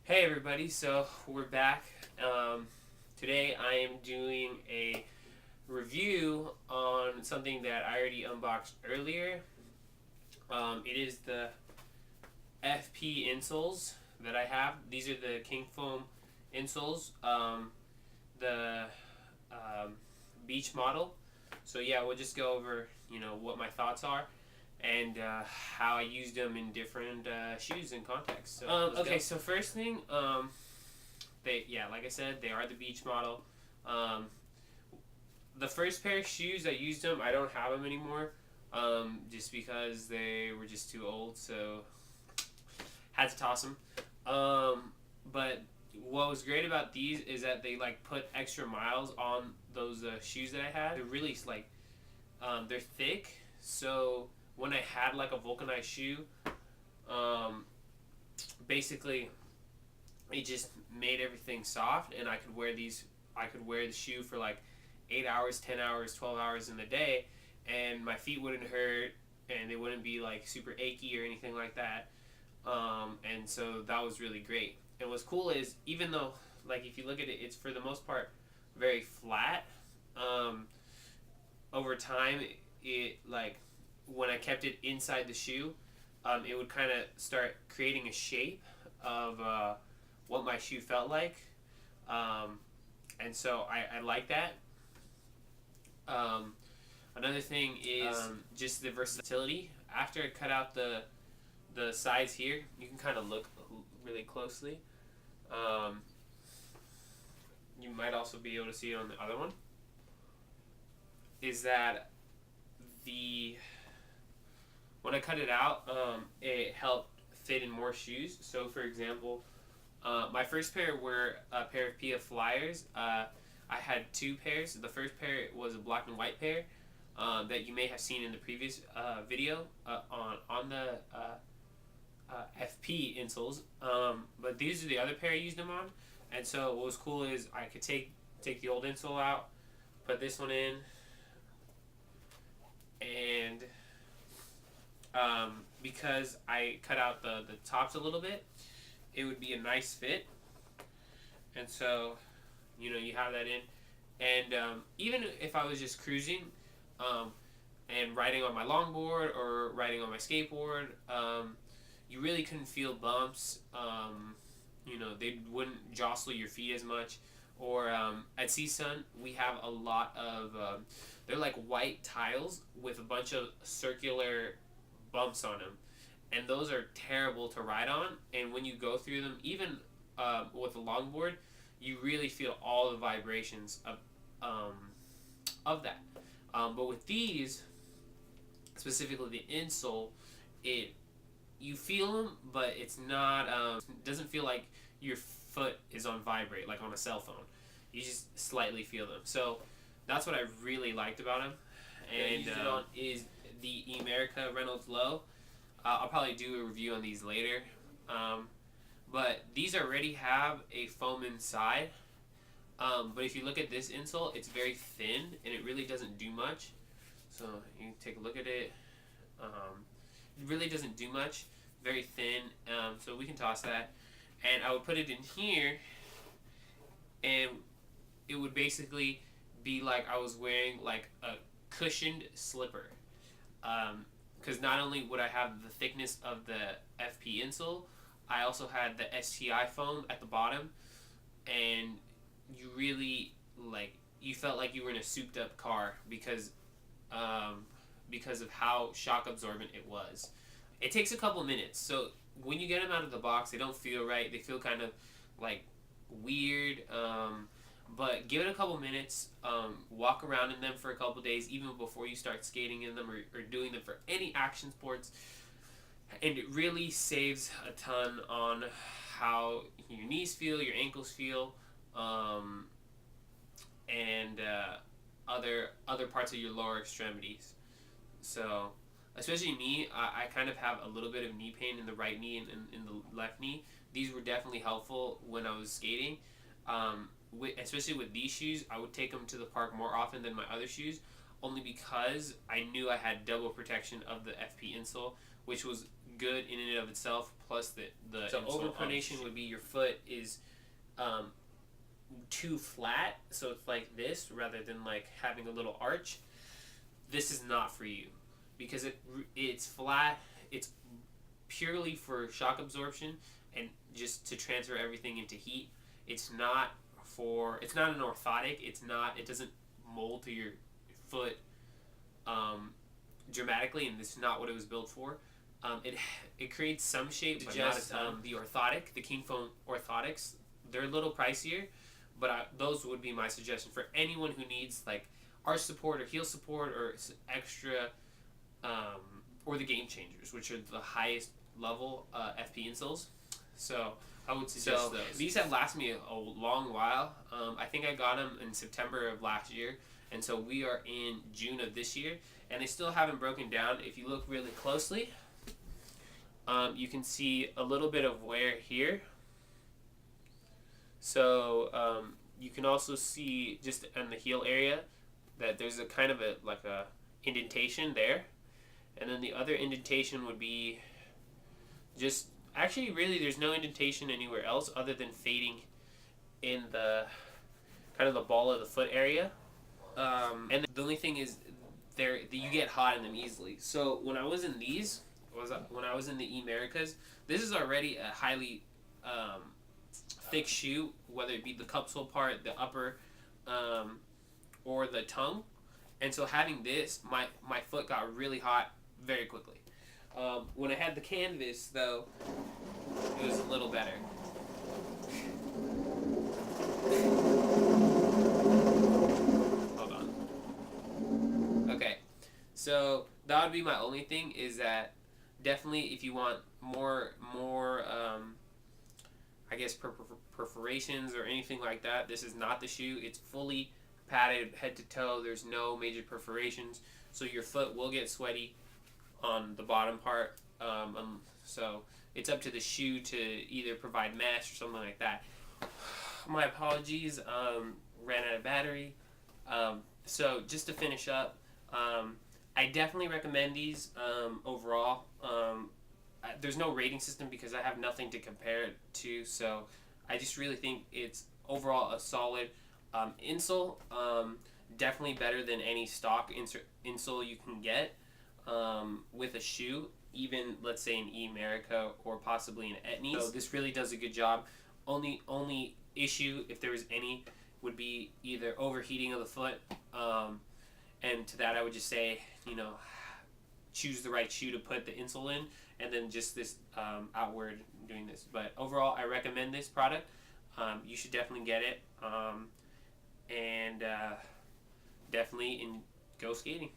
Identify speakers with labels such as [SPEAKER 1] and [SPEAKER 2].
[SPEAKER 1] Hey everybody, so we're back. Today I am doing a review on something that I already unboxed earlier. It is the FP insoles that I have. These are the King Foam insoles, the um, beach model. So yeah, we'll just go over what my thoughts are and how I used them in different shoes and contexts. So okay, so first thing, like I said, they are the beach model. Um, the first pair of shoes I used them, I don't have them anymore, just because they were just too old, so had to toss them. But what was great about these is that they like put extra miles on those shoes that I had. They're really they're thick, so when I had like a vulcanized shoe, um, basically it just made everything soft, and I could wear these. I could wear the shoe for like 8 hours, 10 hours, 12 hours in the day, and my feet wouldn't hurt, and they wouldn't be like super achy or anything like that. And so that was really great. And what's cool is, even though like if you look at it, it's for the most part very flat. Um, Over time, it like when I kept it inside the shoe, it would kind of start creating a shape of what my shoe felt like, um, and so I like that. Um, Another thing is just the versatility. After I cut out the sides here, you can kind of look really closely. Um, you might also be able to see it on the other one. Is that the when I cut it out, it helped fit in more shoes. So, for example, my first pair were a pair of PF Flyers. I had two pairs. The first pair was a black and white pair that you may have seen in the previous video on the FP insoles. But these are the other pair I used them on. And so what was cool is I could take the old insole out, put this one in, and because I cut out the tops a little bit, it would be a nice fit. And so, you have that in. And even if I was just cruising and riding on my longboard or riding on my skateboard, you really couldn't feel bumps. They wouldn't jostle your feet as much. Or at CSUN, we have a lot of, they're like white tiles with a bunch of circular bumps on them. And those are terrible to ride on. And when you go through them, even with a longboard, you really feel all the vibrations of that. But with these, specifically the insole, you feel them, but it's not. It doesn't feel like your foot is on vibrate like on a cell phone. You just slightly feel them. So that's what I really liked about them. And is the Emerica Reynolds Low. I'll probably do a review on these later. But these already have a foam inside. But if you look at this insole, it's very thin and it really doesn't do much. So you can take a look at it. It really doesn't do much. Very thin. So we can toss that. And I would put it in here, and it would basically be like I was wearing like a cushioned slipper. Because not only would I have the thickness of the FP insole, I also had the STI foam at the bottom, and you really you felt like you were in a souped up car because of how shock absorbent it was. It takes a couple minutes, so when you get them out of the box, they don't feel right. They feel kind of like weird. But give it a couple minutes. Walk around in them for a couple days, even before you start skating in them or doing them for any action sports. And it really saves a ton on how your knees feel, your ankles feel, and other parts of your lower extremities. So, especially me, I kind of have a little bit of knee pain in the right knee and in the left knee. These were definitely helpful when I was skating. Especially with these shoes, I would take them to the park more often than my other shoes, only because I knew I had double protection of the FP insole, which was good in and of itself. Plus the
[SPEAKER 2] So
[SPEAKER 1] overpronation would be your foot is too flat, so it's like this rather than like having a little arch. This is not for you because it's flat. It's purely for shock absorption and just to transfer everything into heat. It's not an orthotic. It doesn't mold to your foot dramatically, and this is not what it was built for. It creates some shape, but just the orthotic, the King Foam orthotics. They're a little pricier, but those would be my suggestion for anyone who needs like arch support or heel support or extra, or the Game Changers, which are the highest level FP insoles. So I would suggest those. These have lasted me a long while. I think I got them in September of last year, and so we are in June of this year, and they still haven't broken down. If you look really closely, you can see a little bit of wear here. So you can also see just in the heel area that there's a kind of a indentation there, and then the other indentation would be just actually really there's no indentation anywhere else other than fading in the kind of the ball of the foot area. And the only thing is you get hot in them easily. So when I was in these, when I was in the Americas, this is already a highly thick shoe, whether it be the cupsole part, the upper, or the tongue. And so having this, my foot got really hot very quickly. When I had the canvas, though, it was a little better. Hold on. Okay, so that would be my only thing, is that definitely if you want more I guess perforations or anything like that, this is not the shoe. It's fully padded head to toe. There's no major perforations, so your foot will get sweaty on the bottom part. So it's up to the shoe to either provide mesh or something like that. My apologies, ran out of battery. So just to finish up, I definitely recommend these overall. There's no rating system because I have nothing to compare it to, so I just really think it's overall a solid insole. Definitely better than any stock insole you can get with a shoe, even let's say an E-America or possibly an Etnies. So this really does a good job. Only issue, if there was any, would be either overheating of the foot, and to that I would just say, choose the right shoe to put the insole in, and then just this outward doing this. But overall, I recommend this product. You should definitely get it, and definitely go skating.